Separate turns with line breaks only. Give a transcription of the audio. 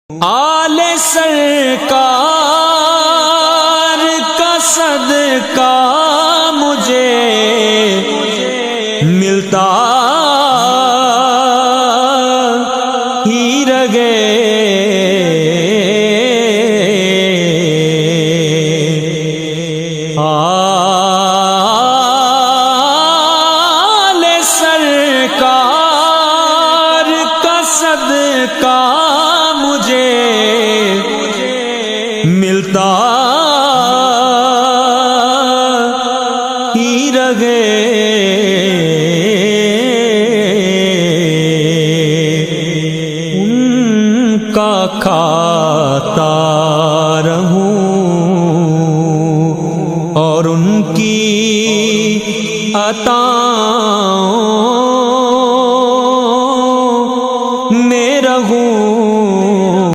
آل سرکار کا صدقہ مجھے ملتا ہی رہے، آل سرکار کا صدقہ مجھے ملتا ہی رہے، ان کا کھاتا رہوں اور ان کی عطا